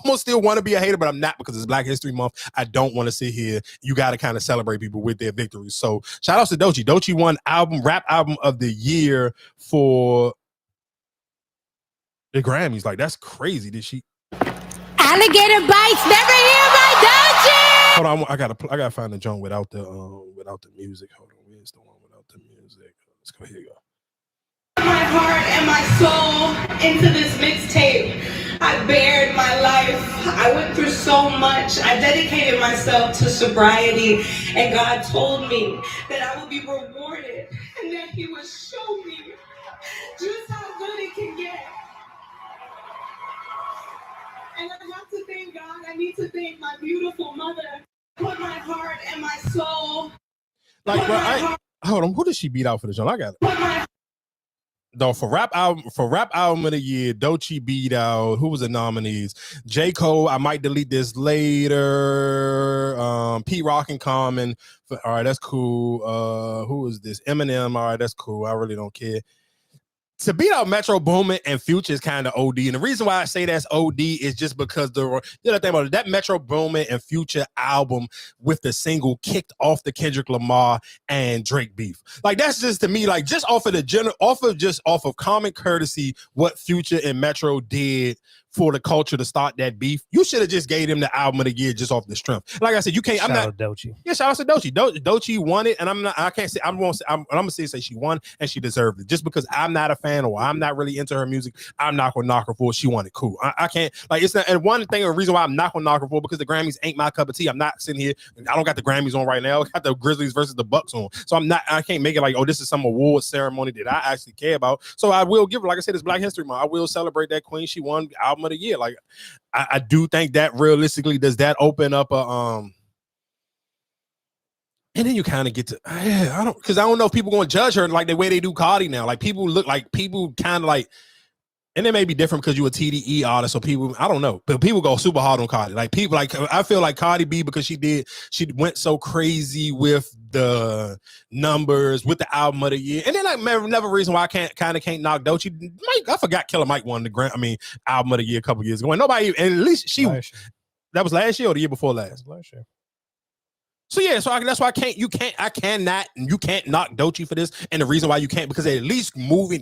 almost still want to be a hater, but I'm not because it's Black History Month. I don't want to sit here. You got to kind of celebrate people with their victories. So shout out to Doechii. Doechii won rap album of the year for the Grammys. Like, that's crazy. Did she? Alligator Bites Never Heal by Doechii. Hold on, I gotta find the joint without the music. Hold on, where's the one without the music? Let's go. Here you go. My heart and my soul into this mixtape. I bared my life. I went through so much. I dedicated myself to sobriety, and God told me that I would be rewarded and that He would show me just how good it can get. And I have to thank God. I need to thank my beautiful mother. Put my heart and my soul. Like, bro, hold on. Who did she beat out for the joint? I got it. No, for rap album of the year, Doechii beat out. Who was the nominees? J. Cole. I might delete this later. Pete Rock and Common. All right, that's cool. Who is this? Eminem. All right, that's cool. I really don't care. To beat out Metro Boomin and Future is kind of OD. And the reason why I say that's OD is just because the other thing about it, that Metro Boomin and Future album with the single kicked off the Kendrick Lamar and Drake beef. Like, that's just, to me, like, just off of common courtesy, what Future and Metro did for the culture to start that beef, you should have just gave him the album of the year just off the strength. Like I said, you can't. Shout out Doechii. Yeah, shout out to Doechii. Doechii won it, and I'm gonna say she won and she deserved it. Just because I'm not a fan or I'm not really into her music, I'm not gonna knock her for it. She won it. Cool. I can't, like, it's not. And one thing, a reason why I'm not gonna knock her for it, because the Grammys ain't my cup of tea. I'm not sitting here. I don't got the Grammys on right now. I got the Grizzlies versus the Bucks on. So I can't make it like, oh, this is some award ceremony that I actually care about. So I will give her, like I said, it's Black History Month. I will celebrate that queen. She won album of the year. Like, I do think that realistically, does that open up a and then you kind of get to, I don't know if people going to judge her like the way they do Cardi now. Like, people kind of like, and it may be different because you a TDE artist, so people, I don't know, but people go super hard on Cardi. Like, people, like, I feel like Cardi B, because she went so crazy with the numbers, with the album of the year, and then like another reason why I can't knock Doechii. I forgot Killer Mike won the album of the year a couple years ago, and nobody, and at least that was last year or the year before last. Last year. So yeah, so that's why you can't knock Doechii for this. And the reason why you can't, because at least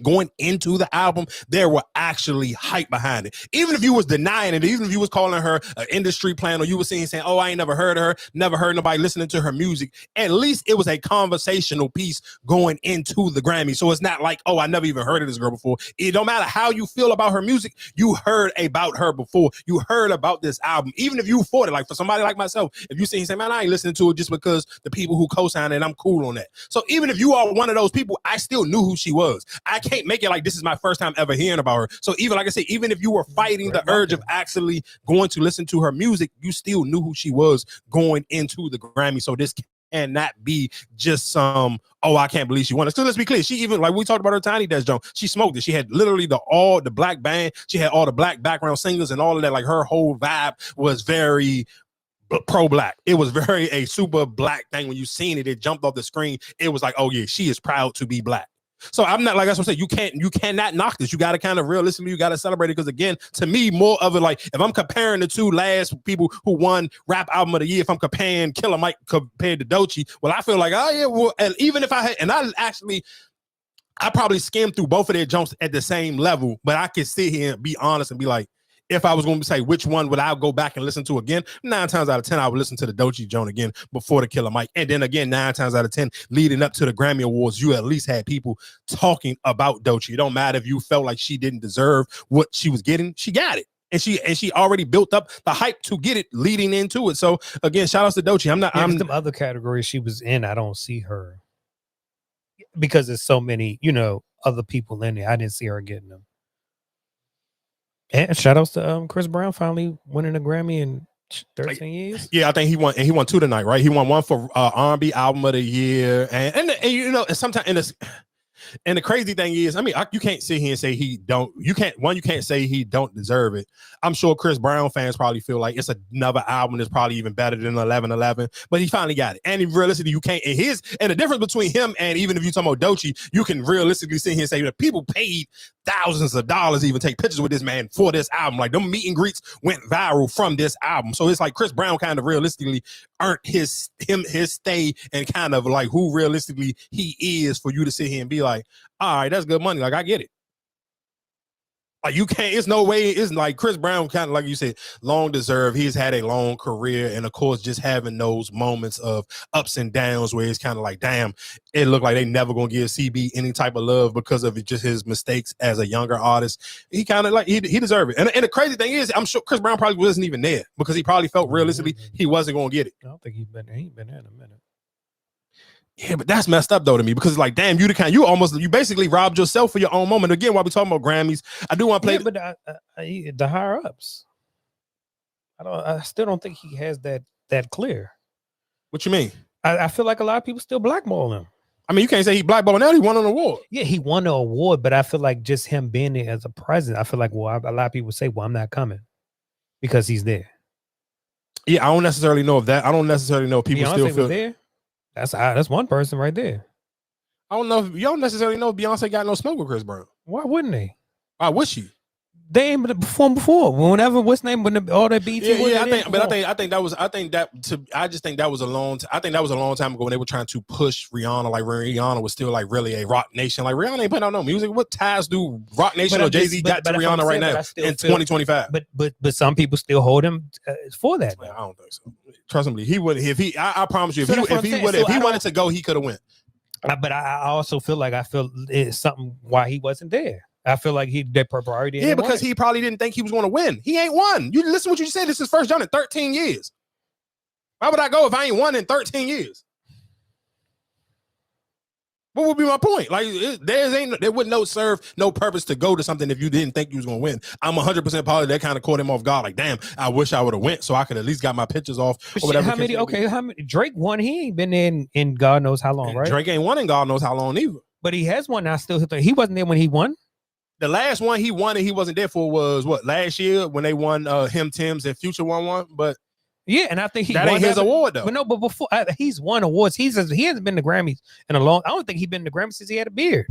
going into the album, there were actually hype behind it. Even if you was denying it, even if you was calling her an industry plant, or you was saying, oh, I ain't never heard of her, never heard nobody listening to her music, at least it was a conversational piece going into the Grammy. So it's not like, oh, I never even heard of this girl before. It don't matter how you feel about her music, you heard about her before. You heard about this album. Even if you fought it, like for somebody like myself, if you say, man, I ain't listening to it just because the people who co-signed it, I'm cool on that. So even if you are one of those people, I still knew who she was. I can't make it like this is my first time ever hearing about her. So even, like I said, even if you were fighting the urge of actually going to listen to her music, you still knew who she was going into the Grammy. So this cannot be just some, oh, I can't believe she won it. So let's be clear. She even, like we talked about her Tiny Desk Jones, she smoked it. She had literally all the black band. She had all the black background singers and all of that. Like, her whole vibe was very pro-black. It was very a super black thing. When you seen it, it jumped off the screen. It was like, oh yeah, she is proud to be black. So I'm not, like, that's what I'm saying. You cannot knock this. You got to kind of realistically, you got to celebrate it. Because again, to me, more of it, like, if I'm comparing the two last people who won rap album of the year, if I'm comparing Killer Mike compared to Doechii, well, I feel like, oh yeah, well, and even if I had, and I probably skimmed through both of their jumps at the same level, but I could sit here and be honest and be like, if I was going to say which one would I go back and listen to again, 9 times out of 10, I would listen to the Doechii joint again before the Killer Mike. And then again, 9 times out of 10, leading up to the Grammy Awards, you at least had people talking about Doechii. It don't matter if you felt like she didn't deserve what she was getting. She got it. And she already built up the hype to get it leading into it. So again, shout out to Doechii. I'm some other categories she was in. I don't see her because there's so many, other people in there. I didn't see her getting them. And shout outs to Chris Brown finally winning a Grammy in 13 years. Yeah, I think he won, and he won 2 tonight, right? He won one for R&B album of the year, and sometimes and the crazy thing is, I mean, you can't sit here and say he don't. You can't say he don't deserve it. I'm sure Chris Brown fans probably feel like it's another album that's probably even better than 11:11, but he finally got it. And realistically, you can't. And the difference between him and even if you talking about Doechii, you can realistically sit here and say that people paid thousands of dollars to even take pictures with this man for this album. Like them meet and greets went viral from this album. So it's like Chris Brown kind of realistically earned his stay and kind of like who realistically he is for you to sit here and be like, all right, that's good money. Like I get it. Like you can't, it's no way, it's like Chris Brown kind of like you said, long deserved. He's had a long career. And of course, just having those moments of ups and downs where it's kind of like, damn, it looked like they never gonna give CB any type of love because of just his mistakes as a younger artist. He kind of like, he deserved it. And the crazy thing is, I'm sure Chris Brown probably wasn't even there because he probably felt realistically he wasn't gonna get it. I don't think he ain't been there in a minute. Yeah, but that's messed up though to me because it's like, damn, you basically robbed yourself for your own moment. Again, while we talking about Grammys, I do want to play, but the higher ups, I still don't think he has that clear. What you mean? I feel like a lot of people still blackball him. I mean, you can't say he blackballed now. He won an award. Yeah, he won an award, but I feel like just him being there as a president, I feel like, well, a lot of people say, well, I'm not coming because he's there. Yeah, I don't necessarily know if that. I don't necessarily know if people Beyonce still feel there. That's one person right there. I don't know if you don't necessarily know if Beyonce got no smoke with Chris Brown. Why wouldn't they? Why would she? They ain't performed before. Whenever all that BT. I think that was a long time ago when they were trying to push Rihanna. Like Rihanna was still like really a rock nation. Like Rihanna ain't putting out no music. What ties do Rock Nation or Jay-Z got to Rihanna right now in 2025? But some people still hold him for that. I don't think so. Trust me, he would. If he, I promise you, if he wanted to go, he could have went. But I also feel it's something why he wasn't there. I feel like their priority. Yeah, because he probably didn't think he was going to win. He ain't won. You listen to what you said. This is first done in 13 years. Why would I go if I ain't won in 13 years? What would be my point? Like there would serve no purpose to go to something if you didn't think you was gonna win. I'm 100% positive that kind of caught him off guard. Like, damn, I wish I would have went so I could at least got my pictures off. Or whatever. How many? Drake won. He ain't been in God knows how long, right? Drake ain't won in God knows how long either. But he has one. I still he wasn't there when he won. The last one he won and he wasn't there for was what, last year when they won him, Tim's, and Future won one. But yeah, and I think that ain't his award though. But before he's won awards. He hasn't been to Grammys in a long. I don't think he's been to Grammys since he had a beard.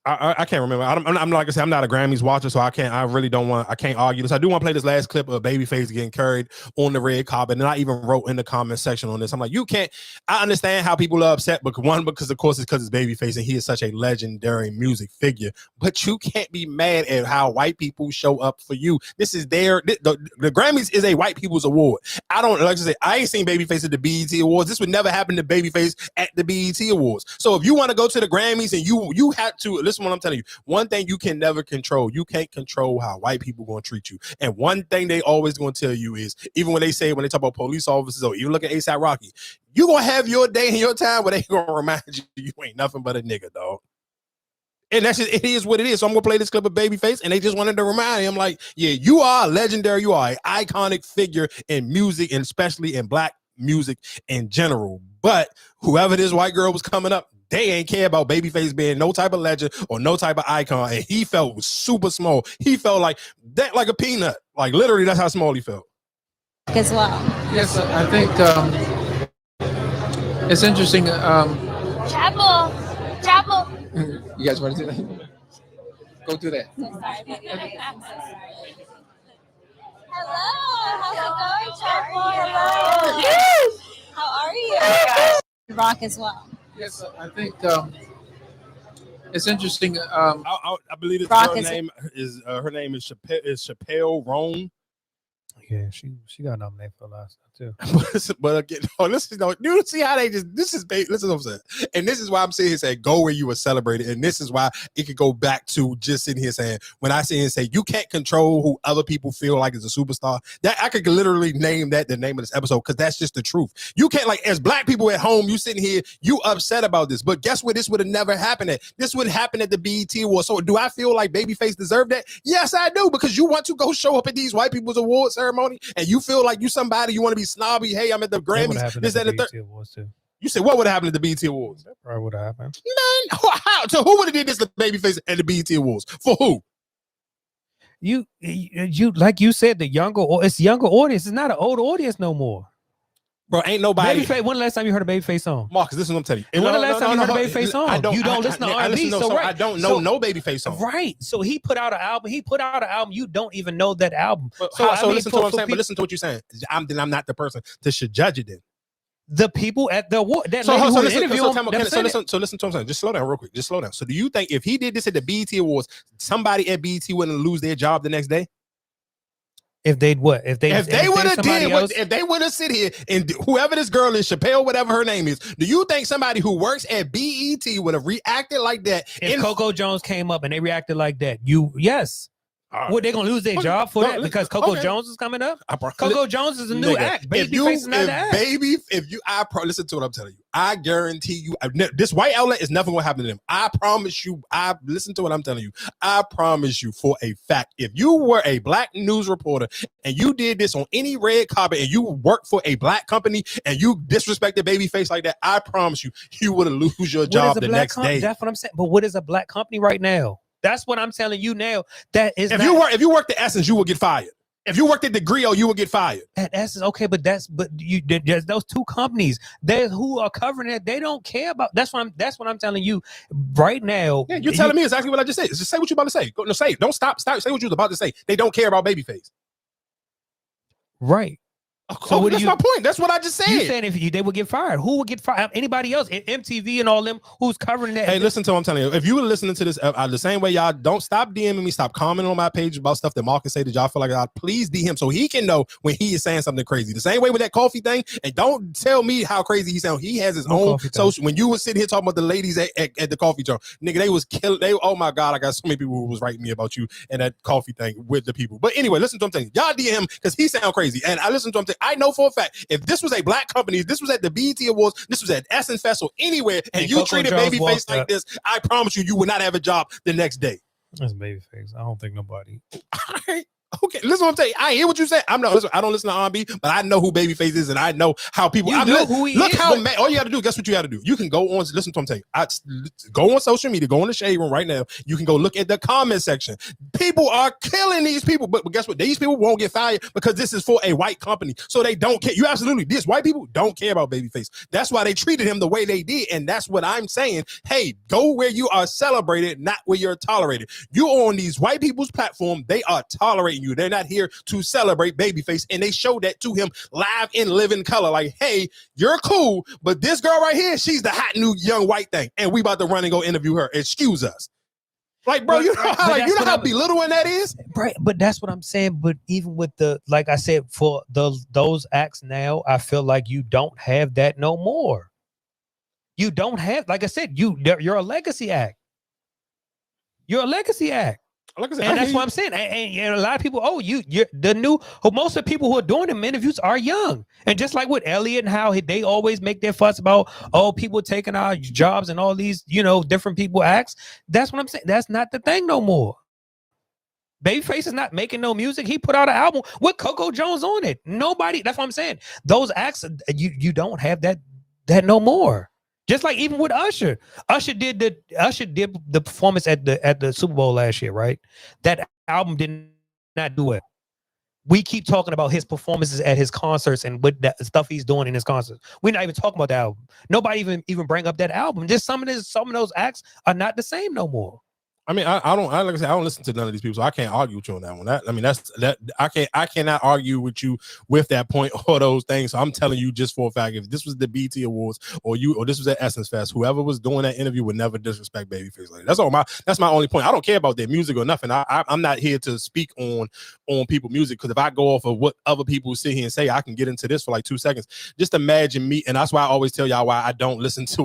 I can't remember. I'm like I said, I'm not a Grammys watcher, so I can't argue this. I do want to play this last clip of Babyface getting carried on the red carpet, and I even wrote in the comment section on this. I'm like, I understand how people are upset, but because of course it's because it's Babyface and he is such a legendary music figure. But you can't be mad at how white people show up for you. This is the Grammys is a white people's award. I ain't seen Babyface at the BET Awards. This would never happen to Babyface at the BET Awards. So if you want to go to the Grammys and you have to listen. What I'm telling you, one thing you can never control, you can't control how white people going to treat you. And one thing they always going to tell you is, even when they talk about police officers or even look at ASAP Rocky, you going to have your day and your time where they going to remind you ain't nothing but a nigga, dog. And that's just, it is what it is. So I'm going to play this clip of Babyface, and they just wanted to remind him, like, yeah, you are legendary. You are an iconic figure in music, and especially in black music in general. But whoever this white girl was coming up, they ain't care about Babyface being no type of legend or no type of icon. And he felt super small. He felt like a peanut. Like literally, that's how small he felt. As well. Yes, I think it's interesting. Chapel. You guys want to do that? Go do that. Hello. How's it going, Chapel? Hello. How are you? Rock as well. Yes, I think it's interesting. I believe her name is Chappelle Roan. Yeah, she got nominated for last time too. But again, listen, you see how they just listen to what I'm saying, and this is why I'm sitting here saying go where you were celebrated, and this is why it could go back to just sitting here saying when I sit here and say you can't control who other people feel like is a superstar. That I could literally name that the name of this episode because that's just the truth. You can't, like, as black people at home, you sitting here, you upset about this, but guess what? This would have never happened. This would happen at the BET Awards. So do I feel like Babyface deserved that? Yes, I do, because you want to go show up at these white people's award ceremony and you feel like you somebody, you want to be snobby. Hey, I'm at the Grammys. This at the BET Awards too. You said what would happen at the BET Awards? That probably would have happened. Man, how? So who would have did this to Babyface at the BET Awards? For who? You like you said, it's younger audience. It's not an old audience no more. Bro, ain't nobody. Babyface. When the last time you heard a Babyface song? Marcus, this is what I'm telling you. And when the last time you heard a Babyface song? I don't. You don't listen to R&B, so right. I don't know no Babyface song. Right. So he put out an album. You don't even know that album. But So listen to what I'm saying. But listen to what you're saying. I'm not the person to should judge it then. The people at the award. That So lady who listen interviewed him. to what I'm saying. Just slow down real quick. Just slow down. So do you think if he did this at the BET Awards, somebody at BET wouldn't lose their job the next day? If they'd what? If they would have sit here and whoever this girl is, Chappelle, whatever her name is, do you think somebody who works at BET would have reacted like that? If Coco Jones came up and they reacted like that, yes. What, they gonna lose their job for that because Coco Jones is coming up? Coco Jones is a new act. Babyface is not an act. Listen to what I'm telling you. I guarantee you, this white outlet is never gonna happen to them. I promise you. Listen to what I'm telling you. I promise you for a fact. If you were a black news reporter and you did this on any red carpet and you worked for a black company and you disrespected Babyface like that, I promise you, you would lose your job the next day. That's what I'm saying. But what is a black company right now? That's what I'm telling you now. That is if you worked at Essence, you will get fired. If you worked at the Griot, you will get fired. At Essence, okay, but there's those two companies who are covering it. They don't care about. That's what I'm telling you right now. Yeah, you're telling me exactly what I just said. Just say what you're about to say. Go, no, say it. Don't stop. Say what you was about to say. They don't care about Babyface. Right. So that's my point. That's what I just said. You saying if they would get fired? Who would get fired? Anybody else? MTV and all them who's covering that? Hey, listen to what I'm telling you. If you were listening to this the same way, y'all don't stop DMing me. Stop commenting on my page about stuff that Marcus say that y'all feel like y'all. Please DM so he can know when he is saying something crazy. The same way with that coffee thing. And don't tell me how crazy he sounds. He has his own social. When you were sitting here talking about the ladies at the coffee jar, nigga, they was killing. Oh my God, I got so many people who was writing me about you and that coffee thing with the people. But anyway, listen to what I'm telling you. Y'all DM because he sound crazy. And I listen to him. I know for a fact. If this was a black company, if this was at the BET Awards, this was at Essence Fest or anywhere, and you treated Babyface like this, I promise you would not have a job the next day. That's Babyface. I don't think nobody. All right. Okay, listen what I'm saying. I hear what you say. I don't listen to R&B, but I know who Babyface is, and I know how people. Know who he look is, how all you got to do. Guess what you got to do? You can go on. Listen to what I'm saying. Go on social media. Go in the shade room right now. You can go look at the comment section. People are killing these people, but guess what? These people won't get fired because this is for a white company, so they don't care. You absolutely. These white people don't care about Babyface. That's why they treated him the way they did, and that's what I'm saying. Hey, go where you are celebrated, not where you're tolerated. You're on these white people's platform. They are tolerating you. They're not here to celebrate Babyface, and they showed that to him live in living color. Like, hey, you're cool, but this girl right here, she's the hot new young white thing, and we about to run and go interview her. Excuse us. Like, bro, you know how belittling that is? Right, but that's what I'm saying. But even with like I said, for those acts now, I feel like you don't have that no more. You don't have, like I said, you're a legacy act. You're a legacy act. Like I said, and that's what I'm saying. And a lot of people, you're the new. Most of the people who are doing them interviews are young. And just like with Elliot and how they always make their fuss about people taking our jobs and all these different people acts. That's what I'm saying. That's not the thing no more. Babyface is not making no music. He put out an album with Coco Jones on it. Nobody. That's what I'm saying. Those acts, you don't have that no more. Just like even with Usher. Usher did the performance at the Super Bowl last year, right? That album did not do it. We keep talking about his performances at his concerts and what that stuff he's doing in his concerts. We're not even talking about the album. Nobody even bring up that album. Just some of those acts are not the same no more. I mean, like I said, I don't listen to none of these people, so I can't argue with you on that one. I cannot argue with you with that point or those things. So I'm telling you just for a fact, if this was the BT Awards or this was at Essence Fest, whoever was doing that interview would never disrespect Babyface. Like that's my only point. I don't care about their music or nothing. I'm not here to speak on people's music, because if I go off of what other people sit here and say, I can get into this for like 2 seconds. Just imagine me, and that's why I always tell y'all why I don't listen to